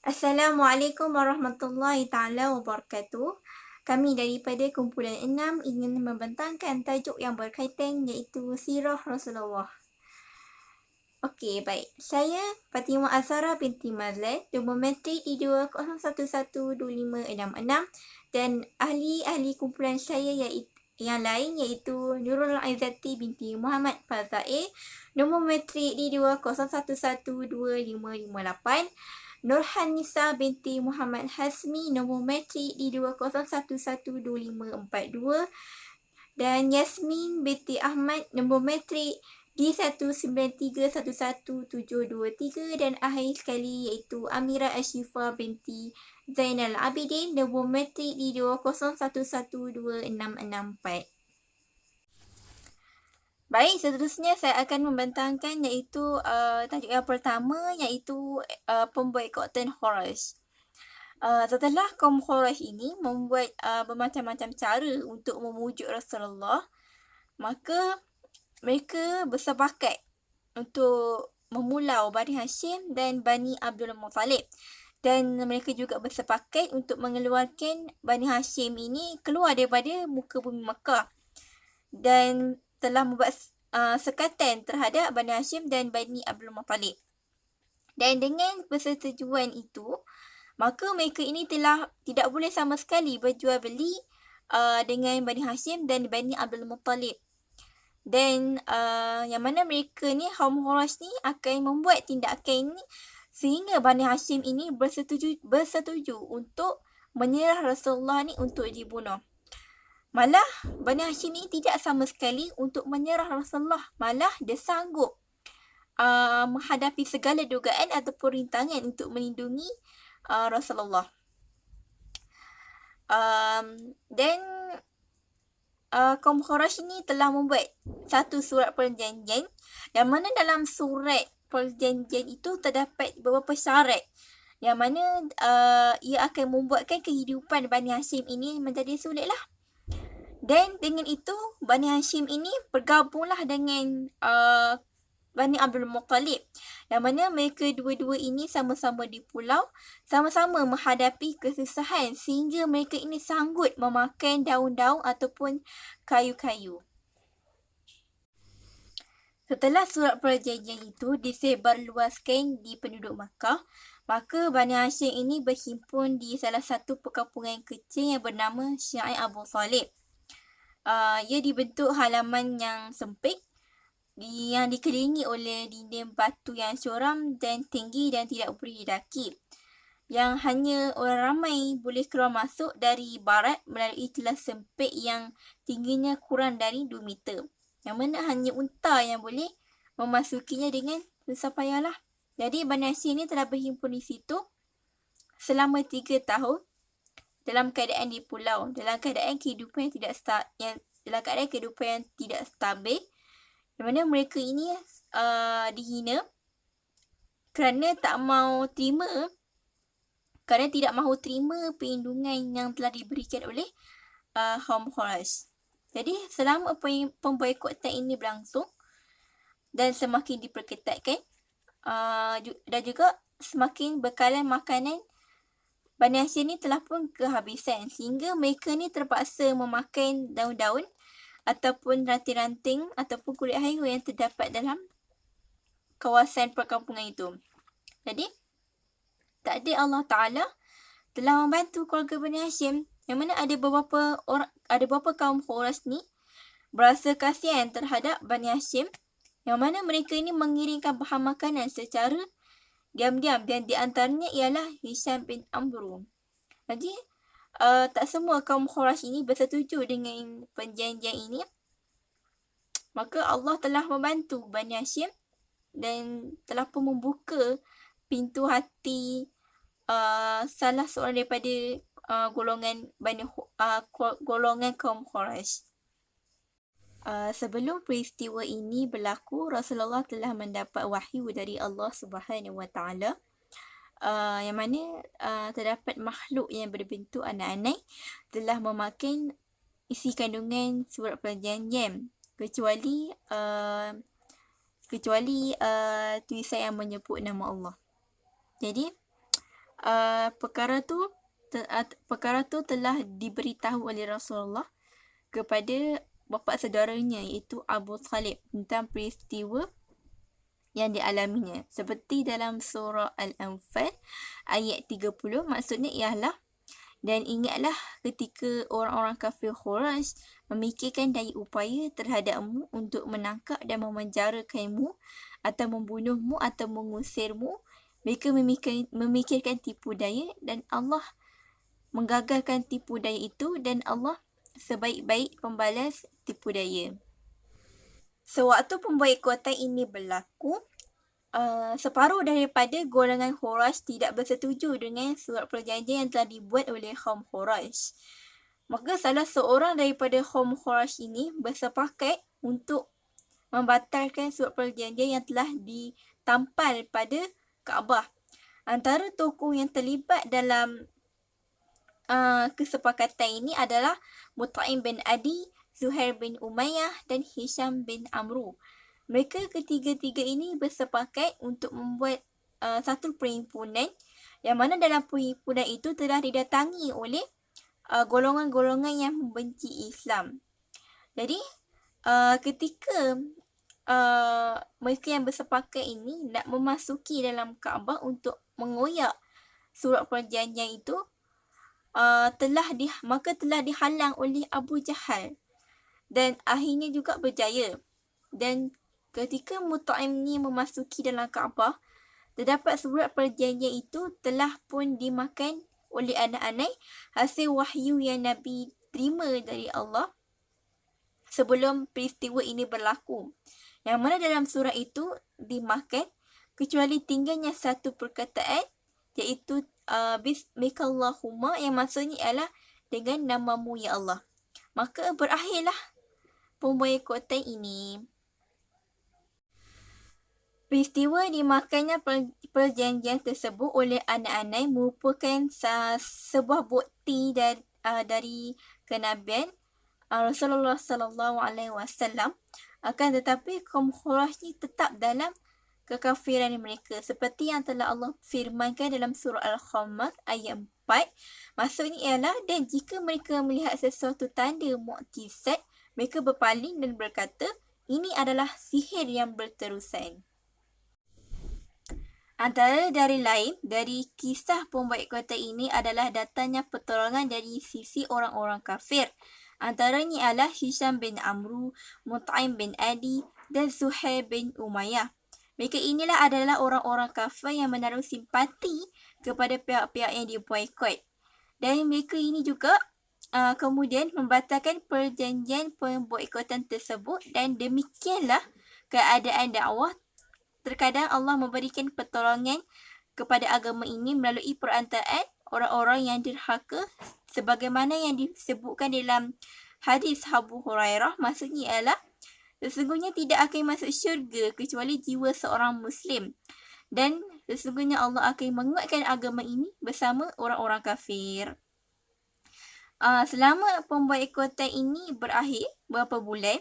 Assalamualaikum warahmatullahi taala wabarakatuh. Kami daripada kumpulan 6 ingin membentangkan tajuk yang berkaitan iaitu Sirah Rasulullah. Okey, baik. Saya Fatimah Azhara binti Mazlan, nombor matrik di 20112566 dan ahli-ahli kumpulan saya yang lain iaitu Nurul Aizati binti Muhammad Fazail, nombor matrik di 20112558. Nurhan Nisa binti Muhammad Hasmi, nombor matrik di 20112542 dan Yasmin binti Ahmad, nombor matrik di 193111723 dan akhir sekali iaitu Amira Ashifa binti Zainal Abidin, nombor matrik di 20112664. Baik, seterusnya saya akan membentangkan iaitu tajuk yang pertama iaitu pemboikotan Quraisy. Setelah kaum Quraisy ini membuat bermacam-macam cara untuk memujuk Rasulullah, maka mereka bersepakat untuk memulau Bani Hashim dan Bani Abdul Muttalib. Dan mereka juga bersepakat untuk mengeluarkan Bani Hashim ini keluar daripada muka bumi Mekah. Dan telah membuat sekatan terhadap Bani Hashim dan Bani Abdul Muttalib. Dan dengan persetujuan itu, maka mereka ini telah tidak boleh sama sekali berjual beli dengan Bani Hashim dan Bani Abdul Muttalib. Dan yang mana mereka ni, kaum Quraisy ni akan membuat tindakan ini sehingga Bani Hashim ini bersetuju untuk menyerah Rasulullah ni untuk dibunuh. Malah Bani Hashim ini tidak sama sekali untuk menyerah Rasulullah. Malah dia sanggup menghadapi segala dugaan ataupun rintangan untuk melindungi Rasulullah. Dan kaum Quraisy ini telah membuat satu surat perjanjian yang mana dalam surat perjanjian itu terdapat beberapa syarat yang mana ia akan membuatkan kehidupan Bani Hashim ini menjadi sulit lah. Dan dengan itu, Bani Hashim ini bergabunglah dengan Bani Abdul Muttalib. Yang mana mereka dua-dua ini sama-sama di pulau, sama-sama menghadapi kesusahan sehingga mereka ini sanggup memakan daun-daun ataupun kayu-kayu. Setelah surat perjanjian itu disebarluaskan di penduduk Makkah, maka Bani Hashim ini berhimpun di salah satu perkampungan kecil yang bernama Syair Abu Talib. Ia dibentuk halaman yang sempit yang dikelilingi oleh dinding batu yang curam dan tinggi dan tidak boleh didaki, yang hanya orang ramai boleh keluar masuk dari barat melalui celah sempit yang tingginya kurang dari 2 meter, yang mana hanya unta yang boleh memasukinya dengan susah payahlah. Jadi Bani Hashim ini telah berhimpun di situ selama 3 tahun dalam keadaan di pulau, dalam keadaan kehidupan yang tidak stabil, di mana mereka ini dihina kerana tidak mahu terima perlindungan yang telah diberikan oleh kaum Quraisy. Jadi selama pemboikotan ini berlangsung dan semakin diperketatkan dan juga semakin bekalan makanan, Bani Hashim ni telah pun kehabisan sehingga mereka ni terpaksa memakan daun-daun ataupun ranting-ranting ataupun kulit haiwan yang terdapat dalam kawasan perkampungan itu. Jadi, takdir Allah Ta'ala telah membantu keluarga Bani Hashim yang mana ada beberapa kaum Quraisy ni berasa kasihan terhadap Bani Hashim yang mana mereka ini mengirimkan bahan makanan secara diam-diam dan di antaranya ialah Hisham bin Amr. Jadi tak semua kaum Quraisy ini bersetuju dengan perjanjian ini. Maka Allah telah membantu Bani Hashim dan telah pun membuka pintu hati salah seorang daripada golongan kaum Quraisy. Sebelum peristiwa ini berlaku, Rasulullah telah mendapat wahyu dari Allah Subhanahu Wa Taala, yang mana terdapat makhluk yang berbentuk anak-anak telah memakan isi kandungan surat perjanjian, kecuali tulisan yang menyebut nama Allah. Jadi perkara tu telah diberitahu oleh Rasulullah kepada bapa saudaranya iaitu Abu Talib tentang peristiwa yang dialaminya. Seperti dalam surah Al-Anfal ayat 30, maksudnya ialah, dan ingatlah ketika orang-orang kafir Quraisy memikirkan daya upaya terhadapmu untuk menangkap dan memenjarakanmu atau membunuhmu atau mengusirmu. Mereka memikirkan tipu daya dan Allah menggagalkan tipu daya itu, dan Allah sebaik-baik pembalas tipu daya. Sewaktu pemboikotan ini berlaku, separuh daripada golongan Quraisy tidak bersetuju dengan surat perjanjian yang telah dibuat oleh kaum Quraisy. Maka salah seorang daripada kaum Quraisy ini bersepakat untuk membatalkan surat perjanjian yang telah ditampal pada Kaabah. Antara tokoh yang terlibat dalam kesepakatan ini adalah Mut'im bin Adi, Zuhair bin Umayyah dan Hisham bin Amru. Mereka ketiga-tiga ini bersepakat untuk membuat satu perhimpunan yang mana dalam perhimpunan itu telah didatangi oleh golongan-golongan yang membenci Islam. Jadi ketika mereka yang bersepakat ini nak memasuki dalam Kaabah untuk mengoyak surat perjanjian itu, maka telah dihalang oleh Abu Jahal dan akhirnya juga berjaya. Dan ketika Mut'im ni memasuki dalam Kaabah, terdapat surat perjanjian itu telah pun dimakan oleh anak-anak hasil wahyu yang Nabi terima dari Allah sebelum peristiwa ini berlaku. Yang mana dalam surah itu dimakan kecuali tinggalnya satu perkataan, iaitu Bismikallahumma, yang maksudnya ialah dengan namamu ya Allah. Maka berakhirlah pemboikotan ini. Peristiwa dimakannya perjanjian tersebut oleh anak-anak merupakan sebuah bukti dari kenabian Rasulullah sallallahu alaihi wasallam. Akan tetapi kaum Quraisy tetap dalam kekafiran mereka, seperti yang telah Allah firmankan dalam surah Al-Qamar ayat 4. Maksudnya ialah, dan jika mereka melihat sesuatu tanda mukjizat, mereka berpaling dan berkata, ini adalah sihir yang berterusan. Antara dari lain dari kisah pemboikotan ini adalah datangnya pertolongan dari sisi orang-orang kafir. Antaranya ialah Hisham bin Amru, Mut'im bin Adi dan Zuhair bin Umayyah. Mereka inilah adalah orang-orang kafir yang menaruh simpati kepada pihak-pihak yang diboikot. Dan mereka ini juga kemudian membatalkan perjanjian pemboikotan tersebut, dan demikianlah keadaan dakwah. Terkadang Allah memberikan pertolongan kepada agama ini melalui perantaraan orang-orang yang dirhaka, sebagaimana yang disebutkan dalam hadis Abu Hurairah. Maksudnya ialah, sesungguhnya tidak akan masuk syurga kecuali jiwa seorang Muslim, dan sesungguhnya Allah akan menguatkan agama ini bersama orang-orang kafir. Selama pemboikotan ini berakhir beberapa bulan,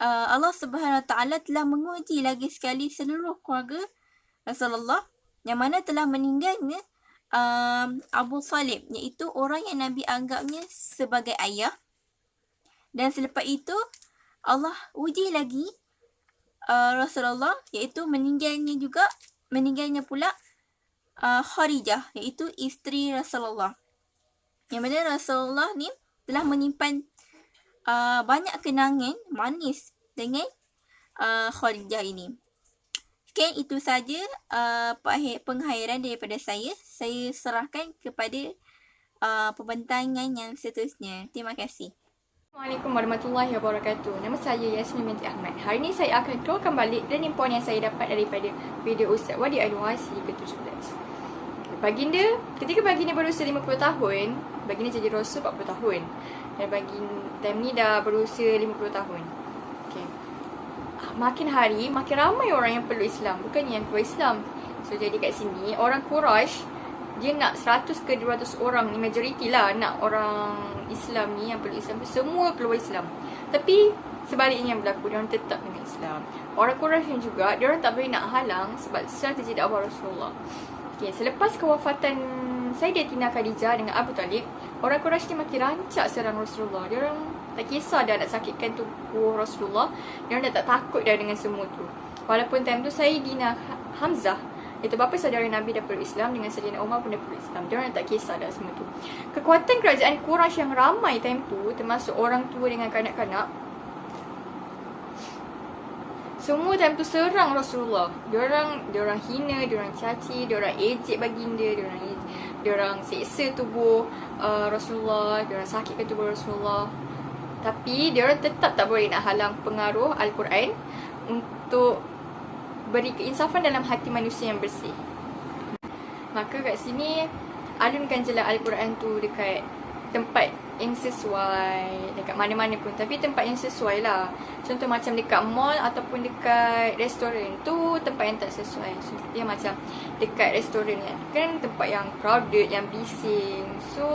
Allah Subhanahu Wa Taala telah menguji lagi sekali seluruh keluarga Rasulullah, yang mana telah meninggalnya Abu Talib, iaitu orang yang Nabi anggapnya sebagai ayah. Dan selepas itu Allah uji lagi Rasulullah, iaitu meninggalnya pula Khadijah, iaitu isteri Rasulullah. Yang mana Rasulullah ni telah menyimpan banyak kenangan manis dengan Khadijah ini. Sekian itu saja penghayran daripada saya. Saya serahkan kepada pembentangan yang seterusnya. Terima kasih. Assalamualaikum warahmatullahi wabarakatuh. Nama saya Yasmin binti Ahmad. Hari ini saya akan keluarkan balik learning point yang saya dapat daripada video Ustaz Wadi Adwasi ke-17. Ketika baginda berusia 50 tahun, baginda jadi rasul 40 tahun. Dan time ni dah berusia 50 tahun. Okay. Makin hari, makin ramai orang yang peluk Islam. Bukannya yang keluar Islam. So, jadi kat sini, orang Quraisy dia nak 100 ke 200 orang ni, majoriti lah nak orang Islam ni, yang peluk Islam tu semua keluar Islam. Tapi sebaliknya yang berlaku, dia orang tetap dengan Islam. Orang Quraisy juga, dia orang tak boleh nak halang sebab strategi dakwah Rasulullah. Okay, selepas kewafatan Sayyidatina Khadijah dengan Abu Talib, orang Quraisy ni makin rancak serang Rasulullah. Dia orang tak kisah dah nak sakitkan tubuh Rasulullah. Dia orang dah tak takut dah dengan semua tu. Walaupun time tu Sayyidina Hamzah, itu bapa saudara Nabi dah peluk Islam, dengan Sayyidina Umar pun dah peluk Islam. Dia orang tak kisah dah semua tu. Kekuatan kerajaan Quraisy yang ramai time tu, termasuk orang tua dengan kanak-kanak, semua time tu serang Rasulullah. Dia orang hina, dia orang caci, dia orang ejek baginda, dia orang seksa tubuh Rasulullah, dia orang sakitkan tubuh Rasulullah. Tapi dia orang tetap tak boleh nak halang pengaruh Al-Quran untuk beri keinsafan dalam hati manusia yang bersih. Maka kat sini alunkan je lah Al-Quran tu dekat tempat yang sesuai, dekat mana-mana pun, tapi tempat yang sesuai lah. Contoh macam dekat mall ataupun dekat restoran tu tempat yang tak sesuai. So dia macam dekat restoran kan tempat yang crowded, yang bising, so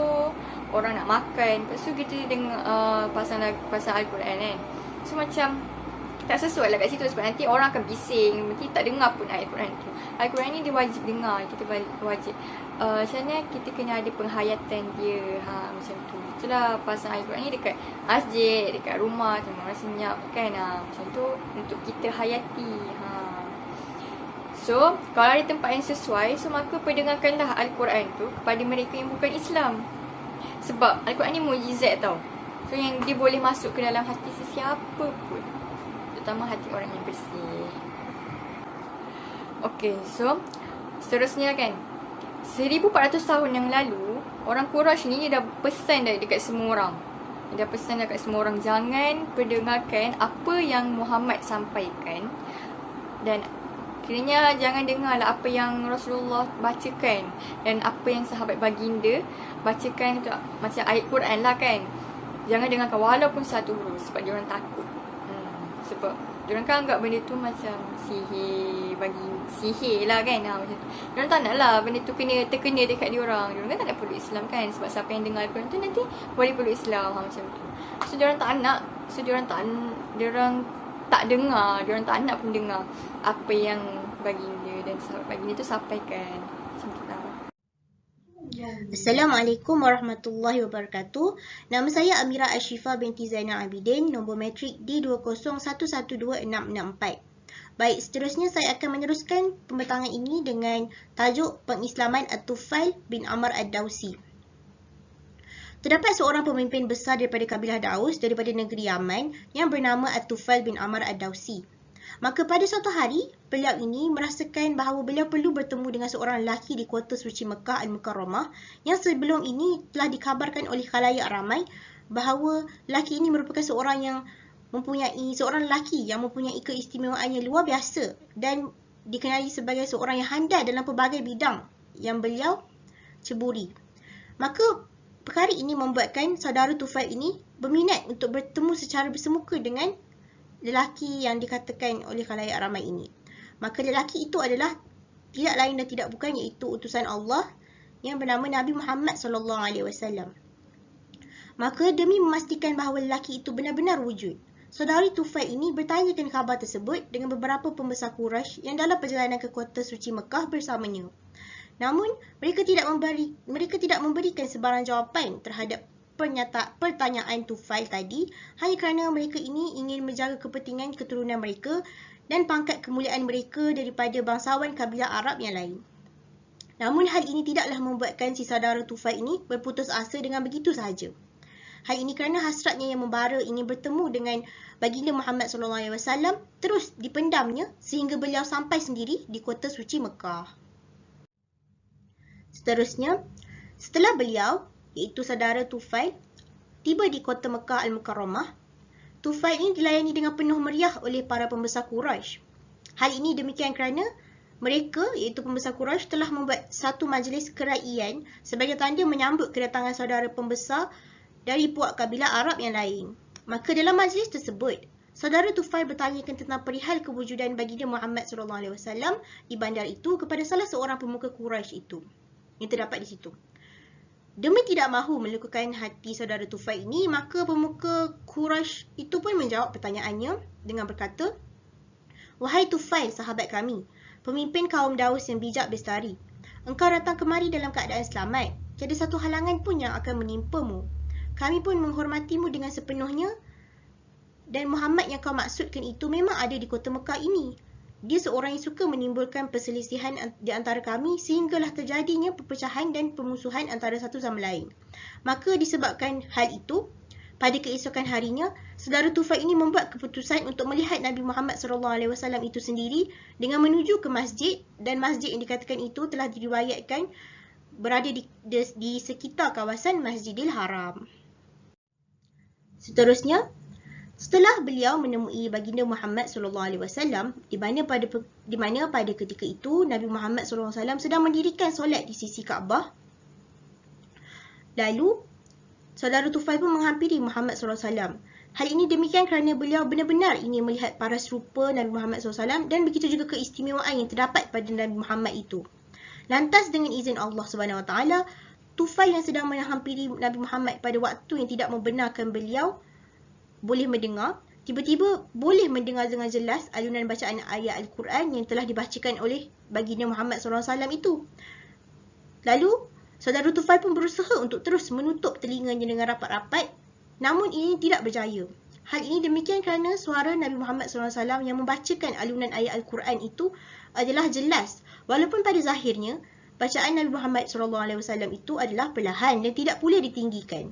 orang nak makan, lepas tu kita dengar pasal Al-Quran kan, so macam tak sesuai lah kat situ sebab nanti orang akan bising, nanti tak dengar pun ayat Quran tu. Al-Quran ni dia wajib dengar, kita wajib macam mana kita kena ada penghayatan dia, macam tu. Itulah pasal Al-Quran ni dekat masjid, dekat rumah, tengok orang senyap kan, macam tu untuk kita hayati. So kalau ada tempat yang sesuai, so maka perdengarkanlah Al-Quran tu kepada mereka yang bukan Islam. Sebab Al-Quran ni mukjizat tau. So yang dia boleh masuk ke dalam hati sesiapa pun, terutama hati orang yang bersih. Okay, so seterusnya kan, 1400 tahun yang lalu, orang Quraisy ni dia dah pesan dekat semua orang. Dia dah pesan dekat semua orang, jangan perdengarkan apa yang Muhammad sampaikan, dan kiranya jangan dengarlah apa yang Rasulullah bacakan dan apa yang sahabat baginda bacakan tu, macam ayat Quran lah kan. Jangan dengarkan walaupun satu huruf sebab dia orang takut. Sebab diorang kan anggap benda tu macam sihir lah kan, macam tu. Diorang tak nak lah benda tu terkena dekat diorang. Diorang kan tak nak peluk Islam kan, sebab siapa yang dengar Al-Quran tu nanti boleh peluk Islam, macam tu. So diorang tak nak, diorang tak dengar, diorang tak nak pun dengar apa yang baginda dan sahabat baginda tu sampaikan. Macam tu lah. Assalamualaikum warahmatullahi wabarakatuh. Nama saya Amira Ashifa binti Zainal Abidin, nombor matrik D201126664. Baik, seterusnya saya akan meneruskan pembentangan ini dengan tajuk pengislaman At-Tufail bin Amr Ad-Dawsi. Terdapat seorang pemimpin besar daripada kabilah Daus daripada negeri Yaman yang bernama At-Tufail bin Amr Ad-Dawsi. Maka pada suatu hari, beliau ini merasakan bahawa beliau perlu bertemu dengan seorang lelaki di kota suci Mekah Al-Mukarramah yang sebelum ini telah dikabarkan oleh khalayak ramai bahawa lelaki ini merupakan seorang lelaki yang mempunyai keistimewaan yang luar biasa dan dikenali sebagai seorang yang handal dalam pelbagai bidang yang beliau ceburi. Maka perkara ini membuatkan saudara Tufail ini berminat untuk bertemu secara bersemuka dengan lelaki yang dikatakan oleh khalayak ramai ini. Maka lelaki itu adalah tidak lain dan tidak bukan iaitu utusan Allah yang bernama Nabi Muhammad SAW. Maka demi memastikan bahawa lelaki itu benar-benar wujud, saudari Tufail ini bertanyakan khabar tersebut dengan beberapa pembesar Quraisy yang dalam perjalanan ke kota suci Mekah bersamanya. Namun mereka tidak memberikan sebarang jawapan terhadap pertanyaan Tufail tadi, hanya kerana mereka ini ingin menjaga kepentingan keturunan mereka dan pangkat kemuliaan mereka daripada bangsawan kabilah Arab yang lain. Namun hal ini tidaklah membuatkan si saudara Tufail ini berputus asa dengan begitu sahaja. Hal ini kerana hasratnya yang membara ingin bertemu dengan baginda Muhammad SAW terus dipendamnya sehingga beliau sampai sendiri di kota suci Mekah. Seterusnya, setelah beliau, iaitu saudara Tufail, tiba di kota Mekah Al-Mukarramah, Tufail ini dilayani dengan penuh meriah oleh para pembesar Quraisy. Hal ini demikian kerana mereka, iaitu pembesar Quraisy, telah membuat satu majlis keraian sebagai tanda menyambut kedatangan saudara pembesar dari puak kabilah Arab yang lain. Maka dalam majlis tersebut, saudara Tufail bertanyakan tentang perihal kewujudan baginda Muhammad SAW di bandar itu kepada salah seorang pemuka Quraisy itu. yang terdapat di situ. Demi tidak mahu melukakan hati saudara Tufail ini, maka pemuka Quraisy itu pun menjawab pertanyaannya dengan berkata, "Wahai Tufail, sahabat kami, pemimpin kaum Daus yang bijak bestari, engkau datang kemari dalam keadaan selamat. Tiada satu halangan pun yang akan menimpamu. Kami pun menghormatimu dengan sepenuhnya, dan Muhammad yang kau maksudkan itu memang ada di kota Mekah ini. Dia seorang yang suka menimbulkan perselisihan di antara kami sehinggalah terjadinya perpecahan dan permusuhan antara satu sama lain. Maka disebabkan hal itu, pada keesokan harinya, saudara Tufail ini membuat keputusan untuk melihat Nabi Muhammad SAW itu sendiri dengan menuju ke masjid, dan masjid yang dikatakan itu telah diriwayatkan berada di sekitar kawasan Masjidil Haram." Seterusnya, setelah beliau menemui baginda Muhammad SAW, di mana pada ketika itu Nabi Muhammad SAW sedang mendirikan solat di sisi Kaabah, lalu saudara Tufail pun menghampiri Muhammad SAW. Hal ini demikian kerana beliau benar-benar ingin melihat paras rupa Nabi Muhammad SAW dan begitu juga keistimewaan yang terdapat pada Nabi Muhammad itu. Lantas dengan izin Allah SWT, Tufail yang sedang menghampiri Nabi Muhammad pada waktu yang tidak membenarkan beliau boleh mendengar, tiba-tiba boleh mendengar dengan jelas alunan bacaan ayat Al-Quran yang telah dibacakan oleh baginda Muhammad SAW itu. Lalu, saudara Tufail pun berusaha untuk terus menutup telinganya dengan rapat-rapat, namun ini tidak berjaya. Hal ini demikian kerana suara Nabi Muhammad SAW yang membacakan alunan ayat Al-Quran itu adalah jelas, walaupun pada zahirnya, bacaan Nabi Muhammad SAW itu adalah perlahan dan tidak pula ditinggikan.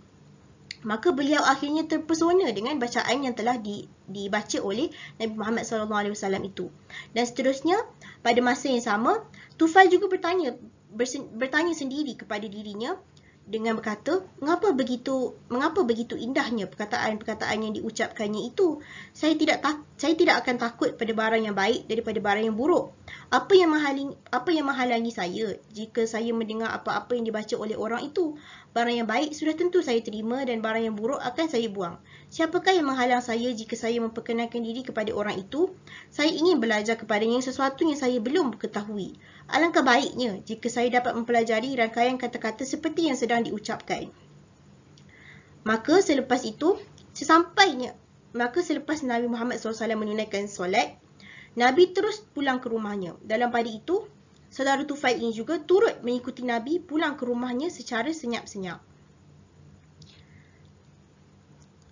Maka beliau akhirnya terpesona dengan bacaan yang telah dibaca oleh Nabi Muhammad SAW itu. Dan seterusnya, pada masa yang sama, Tufail juga bertanya sendiri kepada dirinya dengan berkata, mengapa begitu indahnya perkataan-perkataan yang diucapkannya itu? Saya tidak akan takut pada barang yang baik daripada barang yang buruk. Apa yang menghalangi saya jika saya mendengar apa-apa yang dibaca oleh orang itu? Barang yang baik sudah tentu saya terima dan barang yang buruk akan saya buang. Siapakah yang menghalang saya jika saya memperkenalkan diri kepada orang itu? Saya ingin belajar kepadanya sesuatu yang saya belum ketahui. Alangkah baiknya jika saya dapat mempelajari rangkaian kata-kata seperti yang sedang diucapkan. Maka selepas Nabi Muhammad SAW menunaikan solat, Nabi terus pulang ke rumahnya. Dalam pada itu, saudara Tufail ini juga turut mengikuti Nabi pulang ke rumahnya secara senyap-senyap.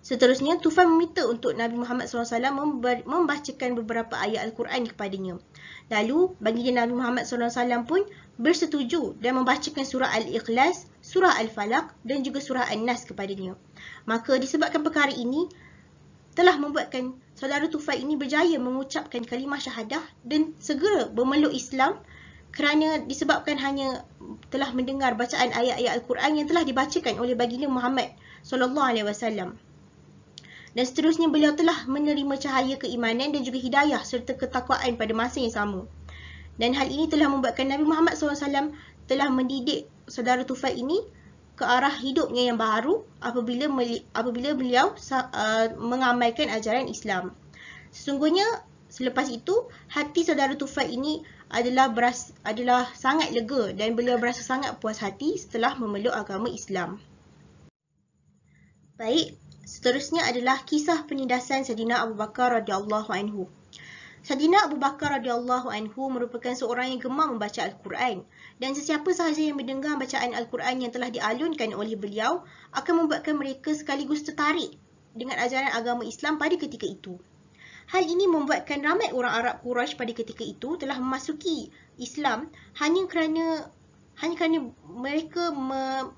Seterusnya, Tufail meminta untuk Nabi Muhammad SAW membacakan beberapa ayat Al-Quran kepadanya. Lalu, baginda Nabi Muhammad SAW pun bersetuju dan membacakan surah Al-Ikhlas, surah Al-Falaq dan juga surah An-Nas kepadanya. Maka disebabkan perkara ini, telah membuatkan saudara Tufail ini berjaya mengucapkan kalimah syahadah dan segera bermeluk Islam kerana disebabkan hanya telah mendengar bacaan ayat-ayat Al-Quran yang telah dibacakan oleh baginda Muhammad SAW. Dan seterusnya beliau telah menerima cahaya keimanan dan juga hidayah serta ketakwaan pada masa yang sama. Dan hal ini telah membuatkan Nabi Muhammad SAW telah mendidik saudara Tufail ini ke arah hidupnya yang baru apabila beliau mengamalkan ajaran Islam. Sesungguhnya selepas itu hati saudara Tufail ini adalah sangat lega dan beliau berasa sangat puas hati setelah memeluk agama Islam. Baik, seterusnya adalah kisah penindasan Saidina Abu Bakar radhiyallahu anhu. Saidina Abu Bakar radhiyallahu anhu merupakan seorang yang gemar membaca Al-Quran, dan sesiapa sahaja yang mendengar bacaan Al-Quran yang telah dialunkan oleh beliau akan membuatkan mereka sekaligus tertarik dengan ajaran agama Islam pada ketika itu. Hal ini membuatkan ramai orang Arab Quraisy pada ketika itu telah memasuki Islam hanya kerana mereka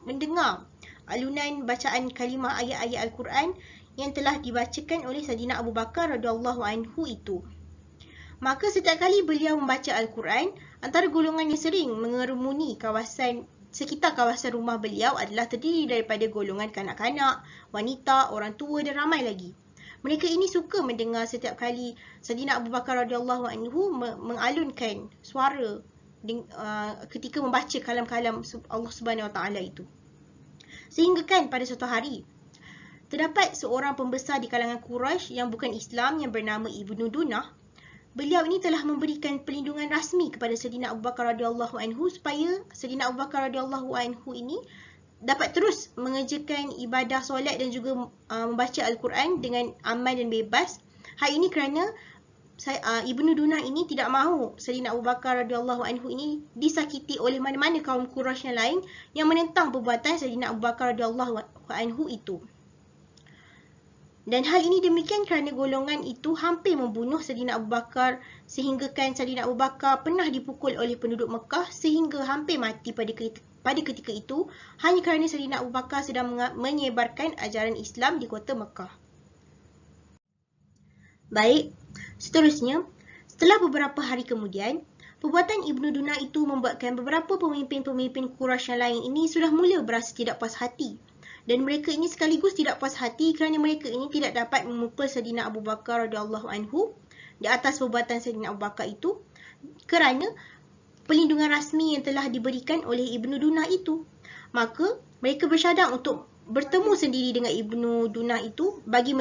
mendengar alunan bacaan kalimah ayat-ayat Al-Quran yang telah dibacakan oleh Saidina Abu Bakar radhiyallahu anhu itu. Maka setiap kali beliau membaca Al-Quran, antara golongan yang sering mengerumuni sekitar kawasan rumah beliau adalah terdiri daripada golongan kanak-kanak, wanita, orang tua dan ramai lagi. Mereka ini suka mendengar setiap kali Saidina Abu Bakar radhiyallahu anhu mengalunkan suara ketika membaca kalam-kalam Allah Subhanahu Wa Taala itu. Sehingga kan pada suatu hari, terdapat seorang pembesar di kalangan Quraisy yang bukan Islam yang bernama Ibnu Dunah. beliau ini telah memberikan perlindungan rasmi kepada Sayyidina Abu Bakar radhiyallahu anhu supaya Sayyidina Abu Bakar radhiyallahu anhu ini dapat terus mengerjakan ibadah solat dan juga membaca Al-Quran dengan aman dan bebas. Hal ini kerana Ibnu Dunah ini tidak mahu Sayyidina Abu Bakar radhiyallahu anhu ini disakiti oleh mana-mana kaum Quraisy yang lain yang menentang perbuatan Sayyidina Abu Bakar radhiyallahu anhu itu. Dan hal ini demikian kerana golongan itu hampir membunuh Sayyidina Abu Bakar sehinggakan Sayyidina Abu Bakar pernah dipukul oleh penduduk Mekah sehingga hampir mati pada ketika itu hanya kerana Sayyidina Abu Bakar sedang menyebarkan ajaran Islam di kota Mekah. Baik, seterusnya, setelah beberapa hari kemudian, perbuatan Ibnu Dunah itu membuatkan beberapa pemimpin-pemimpin Quraisy yang lain ini sudah mula berasa tidak puas hati. Dan mereka ini sekaligus tidak puas hati kerana mereka ini tidak dapat memukul Sayyidina Abu Bakar radhiyallahu anhu di atas perbuatan Sayyidina Abu Bakar itu kerana perlindungan rasmi yang telah diberikan oleh Ibnu Dunah itu. Maka mereka bersyadang untuk bertemu sendiri dengan Ibnu Dunah itu bagi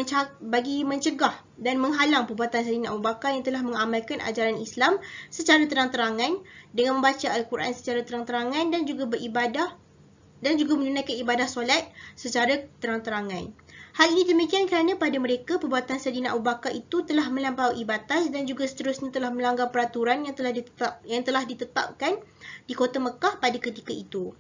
mencegah dan menghalang perbuatan Sayyidina Abu Bakar yang telah mengamalkan ajaran Islam secara terang-terangan dengan membaca Al-Quran secara terang-terangan dan juga beribadah dan juga menunaikan ibadah solat secara terang-terangan. Hal ini demikian kerana pada mereka perbuatan Sayyidina Abu Bakar itu telah melampaui batas dan juga seterusnya telah melanggar peraturan yang telah ditetapkan di kota Mekah pada ketika itu.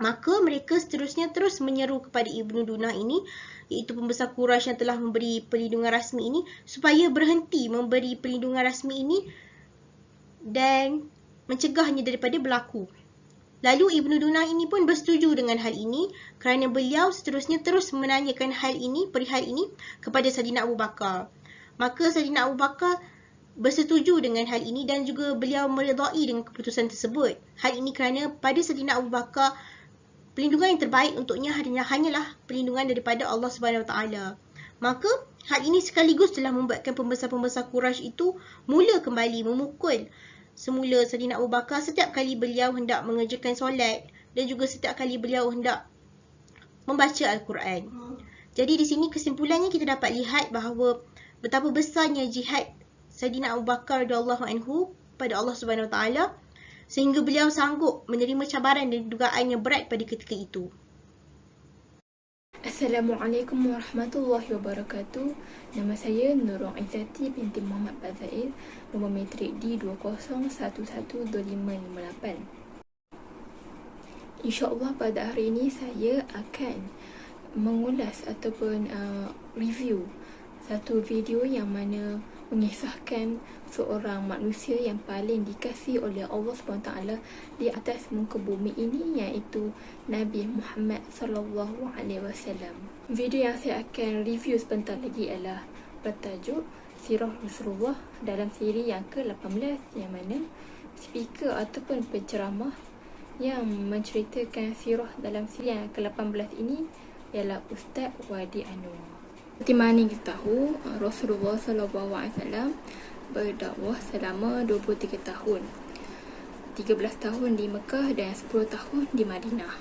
Maka mereka seterusnya terus menyeru kepada Ibnu Dunah ini, iaitu pembesar Quraisy yang telah memberi perlindungan rasmi ini, supaya berhenti memberi perlindungan rasmi ini dan mencegahnya daripada berlaku. Lalu Ibnu Dunah ini pun bersetuju dengan hal ini kerana beliau seterusnya terus menanyakan perihal ini kepada Sayyidina Abu Bakar. Maka Sayyidina Abu Bakar bersetuju dengan hal ini dan juga beliau meredai dengan keputusan tersebut. Hal ini kerana pada Sayyidina Abu Bakar perlindungan yang terbaik untuknya hanyalah perlindungan daripada Allah Subhanahu Wa Taala. Maka hal ini sekaligus telah membuatkan pembesar-pembesar Quraisy itu mula kembali memukul semula Sayyidina Abu Bakar setiap kali beliau hendak mengerjakan solat dan juga setiap kali beliau hendak membaca Al-Quran. Jadi di sini kesimpulannya kita dapat lihat bahawa betapa besarnya jihad Sayyidina Abu Bakar radhiyallahu anhu pada Allah Subhanahu Wa Taala sehingga beliau sanggup menerima cabaran dan dugaan yang berat pada ketika itu. Assalamualaikum warahmatullahi wabarakatuh. Nama saya Nurul Izzati binti Muhammad Bazair, nombor matrik D20111258. InsyaAllah pada hari ini saya akan mengulas ataupun review satu video yang mana mengisahkan seorang manusia yang paling dikasihi oleh Allah SWT di atas muka bumi ini, iaitu Nabi Muhammad SAW. Video yang saya akan review sebentar lagi ialah bertajuk Sirah Rasulullah dalam siri yang ke-18, yang mana speaker ataupun penceramah yang menceritakan sirah dalam siri yang ke-18 ini ialah Ustaz Wadi Anwar. Seperti mana kita tahu, Rasulullah SAW berdakwah selama 23 tahun. 13 tahun di Mekah dan 10 tahun di Madinah.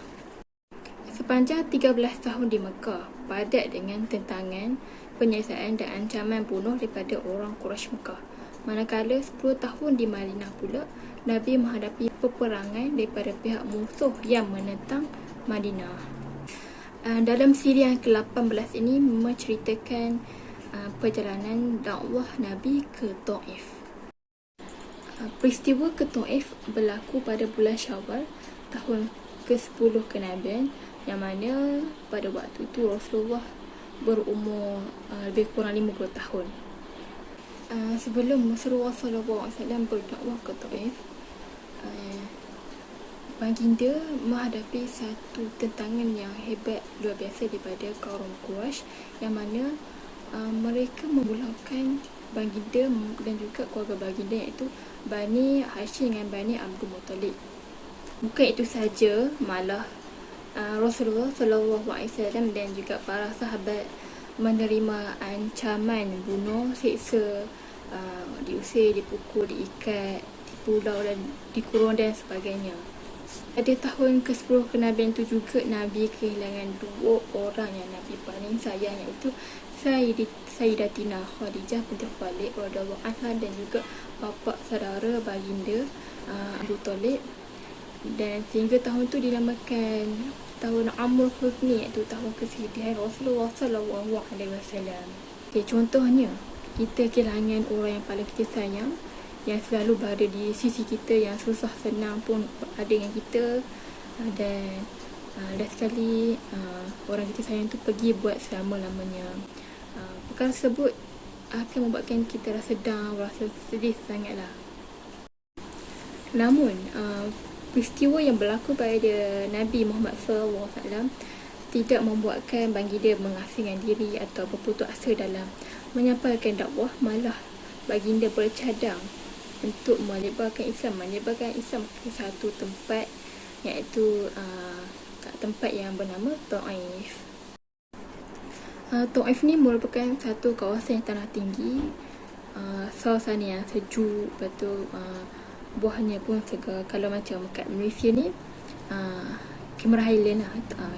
Sepanjang 13 tahun di Mekah, padat dengan tentangan, penyiasatan dan ancaman bunuh daripada orang Quraisy Mekah. Manakala 10 tahun di Madinah pula, Nabi menghadapi peperangan daripada pihak musuh yang menentang Madinah. Dalam siri yang ke-18 ini menceritakan perjalanan dakwah Nabi ke Taif. Peristiwa ke Taif berlaku pada bulan Syawal tahun ke-10 kenabian, yang mana pada waktu itu Rasulullah berumur lebih kurang 50 tahun. Sebelum Rasulullah SAW berdakwah ke Taif, baginda menghadapi satu tentangan yang hebat luar biasa daripada kaum Quraisy, yang mana mereka memulaukan baginda dan juga keluarga baginda, iaitu Bani Hashim dengan Bani Abdul Muttalib. Bukan itu saja, malah Rasulullah SAW dan juga para sahabat menerima ancaman bunuh, siksa, diusir, dipukul, diikat, dipulau dan dikurung dan sebagainya. Pada tahun ke-10 kenabian itu juga Nabi kehilangan 2 orang yang Nabi paling sayang, iaitu Sayyidatina Khadijah binti Khuwailid radhiyallahu anha dan juga bapa saudara baginda Abu Talib. Dan sehingga tahun tu dinamakan tahun Amul Huzni, iaitu tahun kesedihan Rasulullah sallallahu alaihi wasallam. Okay, contohnya kita kehilangan orang yang paling kita sayang, yang selalu berada di sisi kita, yang susah senang pun ada dengan kita, dan last sekali orang kita sayang tu pergi buat selama-lamanya. Perkara tersebut akan membuatkan kita rasa down, rasa sedih sangatlah. Namun peristiwa yang berlaku pada Nabi Muhammad SAW tidak membuatkan baginda mengasingkan diri atau berputus asa dalam menyampaikan dakwah, malah baginda bercadang untuk menyebarkan Islam ke satu tempat, iaitu tempat yang bernama Taif. Taif ni merupakan satu kawasan yang tanah tinggi, suasana yang sejuk, lepas tu buahnya pun segar. Kalau macam kat Malaysia ni Cameron Highland lah,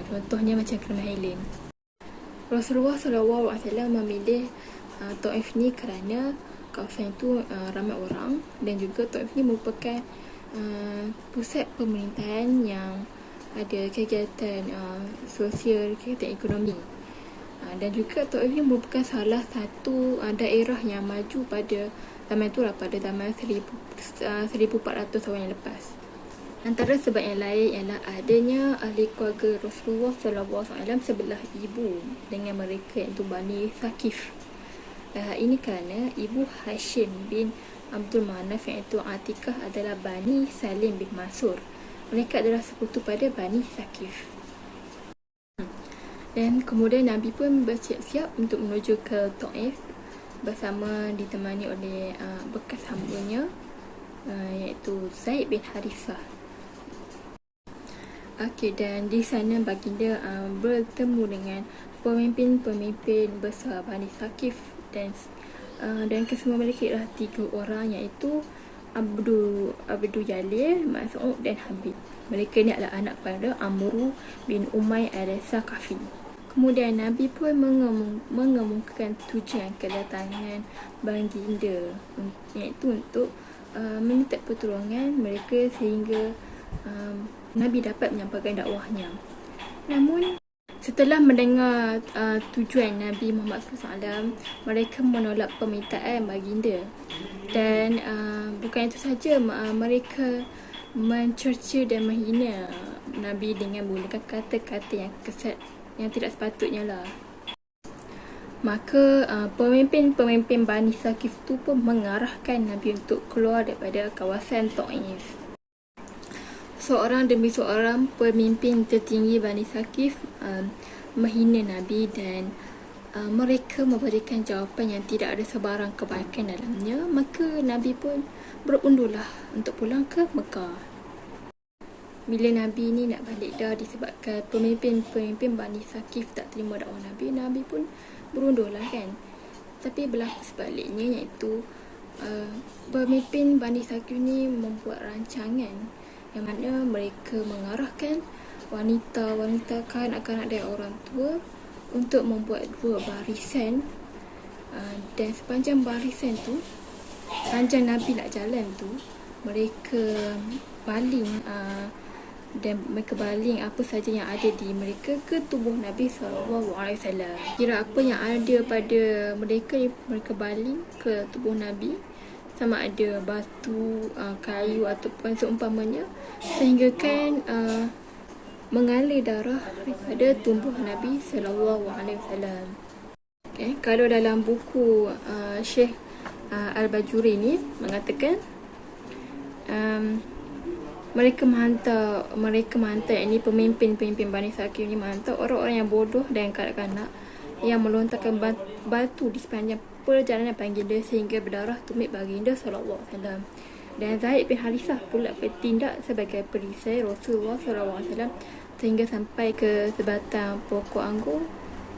contohnya macam Cameron Highland. Rasulullah SAW memilih Taif ni kerana kawasan itu ramai orang, dan juga Taif ni merupakan pusat pemerintahan yang ada kegiatan sosial, kegiatan ekonomi. Dan juga Taif ni merupakan salah satu daerah yang maju pada zaman itu lah, pada zaman 1400 tahun yang lepas. Antara sebab yang lain ialah adanya ahli keluarga Rasulullah SAW sebelah ibu dengan mereka, iaitu Bani Thaqif. Ini kerana ibu Hashim bin Abdul Manaf, iaitu Atikah, adalah Bani Salim bin Mansur. Mereka adalah sekutu pada Bani Thaqif. Dan kemudian Nabi pun bersiap-siap untuk menuju ke Taif bersama ditemani oleh bekas hambanya, iaitu Zaid bin Harithah. Okey, dan di sana baginda bertemu dengan pemimpin-pemimpin besar Bani Thaqif, dan kesemua mereka ialah 3 orang, iaitu Abdul Jalil, Mas'ud dan Habib. Mereka ni adalah anak pada Amru bin Umayy al-Thaqafi. Kemudian Nabi pun mengemukakan tujuan kedatangan baginda, iaitu untuk meminta pertolongan mereka sehingga Nabi dapat menyampaikan dakwahnya. Namun setelah mendengar tujuan Nabi Muhammad SAW, mereka menolak permintaan baginda. Dan bukan itu saja, mereka mencerca dan menghina Nabi dengan menggunakan kata-kata yang kesat, yang tidak sepatutnya lah. Maka pemimpin-pemimpin Bani Thaqif tu pun mengarahkan Nabi untuk keluar daripada kawasan Taif. Seorang demi seorang pemimpin tertinggi Bani Thaqif menghina Nabi, dan mereka memberikan jawapan yang tidak ada sebarang kebaikan dalamnya. Maka Nabi pun berundurlah untuk pulang ke Mekah. Bila Nabi ni nak balik dah, disebabkan pemimpin-pemimpin Bani Thaqif tak terima dakwah Nabi, Nabi pun berundurlah kan. Tapi berlaku sebaliknya, iaitu pemimpin Bani Thaqif ni membuat rancangan yang mana mereka mengarahkan wanita-wanita, kanak-kanak dan orang tua untuk membuat 2 barisan, dan sepanjang barisan tu, panjang Nabi nak jalan tu, mereka baling dan mereka baling apa saja yang ada di mereka ke tubuh Nabi SAW. Kira apa yang ada pada mereka, mereka baling ke tubuh Nabi, sama ada batu, kayu ataupun seumpamanya, sehingga kan mengalir darah daripada tubuh Nabi SAW. Okay. Kalau dalam buku Syekh Al-Bajuri ni mengatakan mereka menghantar ini pemimpin-pemimpin Bani Thaqif ni menghantar orang-orang yang bodoh dan kanak-kanak yang melontarkan batu di sepanjang perjalanan baginda sehingga berdarah tumit baginda SAW. Dan Zaid bin Harithah pula bertindak sebagai perisai Rasulullah SAW sehingga sampai ke sebatang pokok anggur.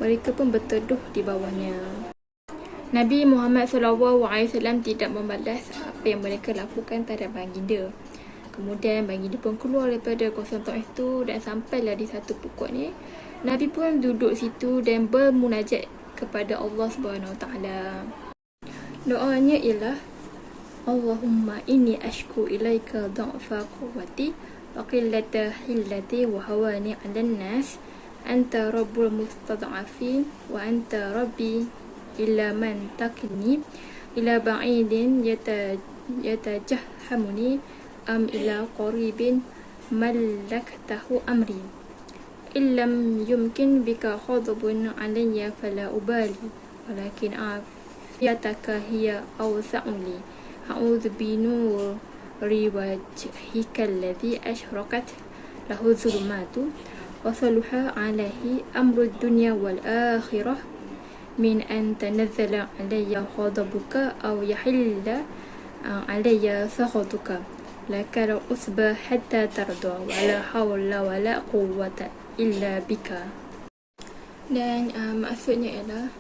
Mereka pun berteduh di bawahnya. Nabi Muhammad SAW tidak membalas apa yang mereka lakukan terhadap baginda. Kemudian baginda pun keluar daripada kawasan Taif itu dan sampailah di satu pokok ni. Nabi pun duduk situ dan bermunajat kepada Allah Subhanahu Wa Taala. Doanya ialah Allahumma inni ashku ilaika dha'fa quwwati wa qillata hillati wa hawani 'alan nas anta rabbul mustad'afin wa anta rabbi illa man takni ila ba'idin yatajahhamuni am ila qaribin mallaktahu amri illam yumkin bika khadabun alayya fala ubali walakin afiyataka hiya awsa'uli a'udzu binuri wajhika alladhi ashraqat lahu dhulumatu wa saluha alaihi amru dunya wal akhirah min an tanazzala alayya khadabuka aw yahilla alayya sakhatuka laka usba hatta tarda wa la hawla wa la quwwata illa bika. Dan maksudnya ialah,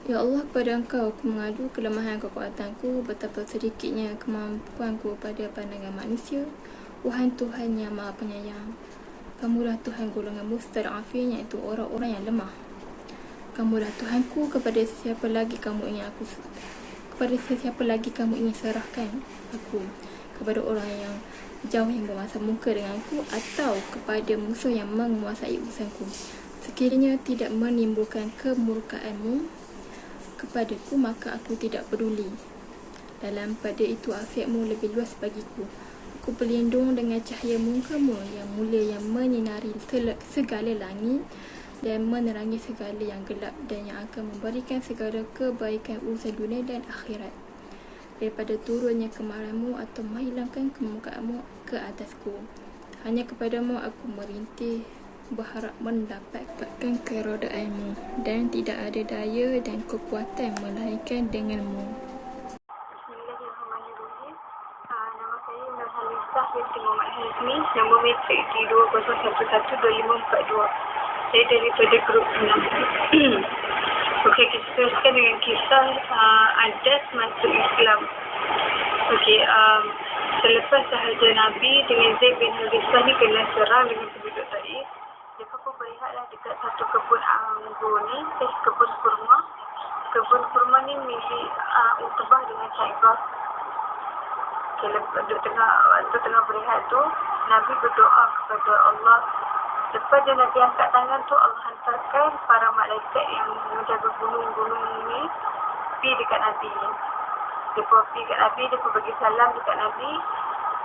ya Allah, kepada Engkau aku mengadu kelemahan kekuatanku, betapa sedikitnya kemampuanku pada pandangan manusia. Tuhan Tuhan yang Maha Penyayang, Kamulah Tuhan golongan mustad'afin, iaitu orang-orang yang lemah. Kamulah Tuhanku, kepada sesiapa lagi kamu ingin serahkan aku, kepada orang yang jauh yang bermasa muka denganku, atau kepada musuh yang menguasai urusanku. Sekiranya tidak menimbulkan kemurkaanmu kepadaku, maka aku tidak peduli. Dalam pada itu afiatmu lebih luas bagiku. Aku berlindung dengan cahaya mukamu yang mulia, yang menyinari segala langit dan menerangi segala yang gelap, dan yang akan memberikan segala kebaikan urusan dunia dan akhirat, daripada turunnya kemarahanmu atau menghilangkan kemurkaanmu ke atasku. Hanya kepadamu aku merintih, berharap mendapatkan keredaanmu, dan tidak ada daya dan kekuatan melainkan denganmu. Bismillahirrahmanirrahim. Nama saya Nurhalisah binti Muhammad Hazmi, nombor metrik D20112542. Saya daripada grup 6. Okey, kita teruskan dengan kisah Adas masuk Islam. Okey, selepas sahaja Nabi dengan Zaid bin Harithah ni kena serang dengan penduduk Taif, mereka pun berehatlah dekat satu kebun anggur ni, kebun kurma. Kebun kurma ni milik Utbah dengan Syaibah. Okay, waktu tengah berehat tu, Nabi berdoa kepada Allah. Lepas dia Nabi angkat tangan tu, Allah hantarkan para malaikat yang menjaga gunung-gunung ni pergi dekat Nabi. Dia pun pergi dekat Nabi, dia pun bagi salam dekat Nabi.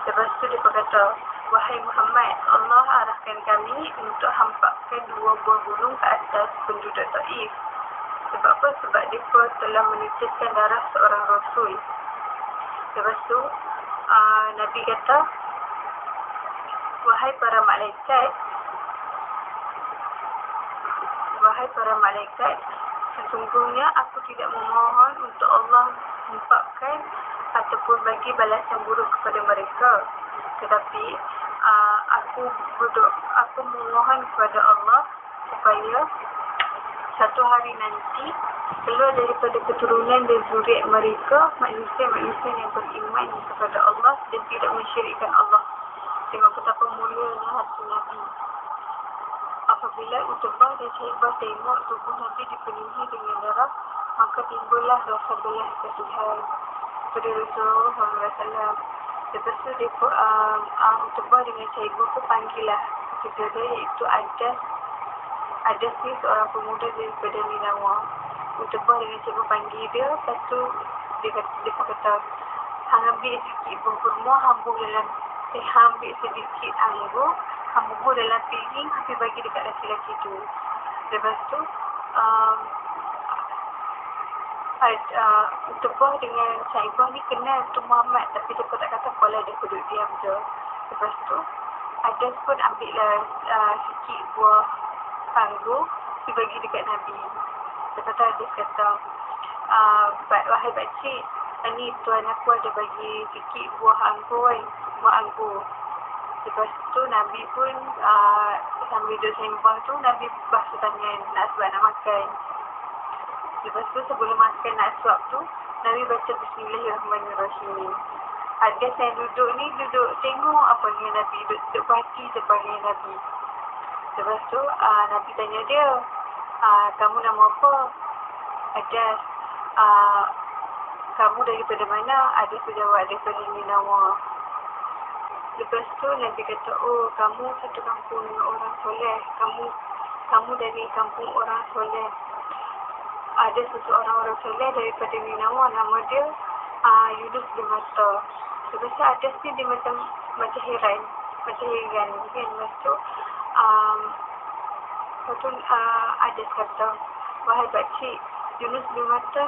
Lepas tu dia pun kata, wahai Muhammad, Allah arahkan kami untuk hampakkan 2 buah gunung ke atas penduduk Taif. Sebab apa? Sebab dia pun telah menitiskan darah seorang Rasul. Lepas tu Nabi kata, wahai para malaikat, sesungguhnya aku tidak memohon untuk Allah hampakkan ataupun bagi balasan buruk kepada mereka, tetapi aku memohon kepada Allah supaya satu hari nanti keluar daripada keturunan dan zuriat mereka manusia-manusia yang beriman kepada Allah dan tidak mensyirikkan Allah. Tengok betapa mulianya hati Nabi. Apabila Utbah dan Syaibah tengok tubuh Nabi dipenuhi dengan darah, maka timbullah rasa belas kasihan kepada Rasulullah SAW. Lepas tu Utbah dengan Syaibah pun panggil lah ketika dia, iaitu Adas ni seorang pemuda daripada Ninawa. Utbah dengan Syaibah panggil dia, lepas tu dia kata, hang ambil sikit buah kurma, hang ambil sedikit anggur, hang bubur dalam piring, habis bagi dekat lelaki-lelaki tu. Lepas tu Utbah dengan Syaibah ni kenal tu Muhammad, tapi dia pun tak kata apalah, dia duduk diam je. Lepas tu Adas pun ambil lah sikit buah anggur, dia bagi dekat Nabi. Lepas tu Adas kata, wahai pakcik, ni tuan aku ada bagi sikit buah anggur. Lepas tu Nabi pun sambil duduk sembang tu, Nabi basuh tangan sebab nak makan. Lepas tu sebelum makan nak suap tu, Nabi baca Bismillahirrahmanirrahim. Adas yang duduk ni duduk tengok apa dengan Nabi, duduk perhati sepanjang Nabi. Lepas tu Nabi tanya dia, kamu nama apa? Adas, kamu daripada mana? Adas berjawab, daripada Ninawa. Lepas tu Nabi kata, oh kamu satu kampung dengan orang soleh. Kamu dari kampung orang soleh. Ada seseorang orang soleh daripada Ninawa, nama dia Yunus bin Matta. Lepas tu Adas ni dia macam heran kan. Lepas tu Adas kata, wahai pakcik, Yunus bin Matta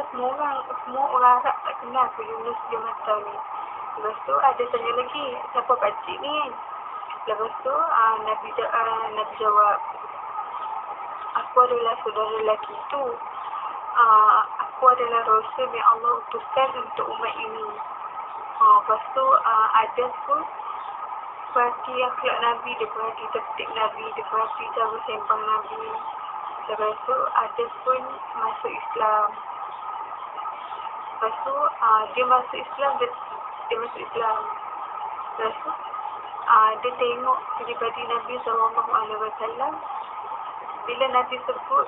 semua orang Arab tak kenal ke Yunus bin Matta ni. Lepas tu ada tanya lagi, siapa pakcik ni? Lepas tu Nabi jawab, aku adalah saudara lelaki itu. Aku adalah rasul yang Allah utuskan untuk umat ini. Lepas tu Adas pun perhati akhlak Nabi, dia perhati tertib Nabi, dia perhati cara sembang Nabi. Lepas tu Adas pun masuk Islam. Lepas tu dia masuk Islam. Lepas tu dia tengok pribadi Nabi SAW. Bila Nabi sebut,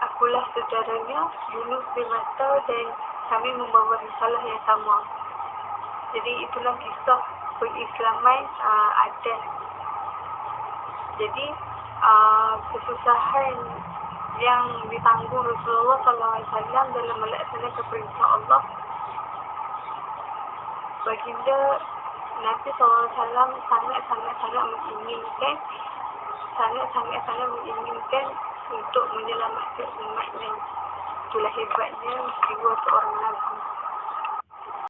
akulah saudaranya Yunus bin Matta dan kami membawa risalah yang sama. Jadi itulah kisah pengislaman Adas. Jadi kesusahan yang ditanggung Rasulullah SAW dalam melaksanakan perintah Allah, baginda Nabi SAW sangat-sangat menginginkan untuk menyelamatkan umatnya. Itulah hebatnya jiwa seorang Nabi.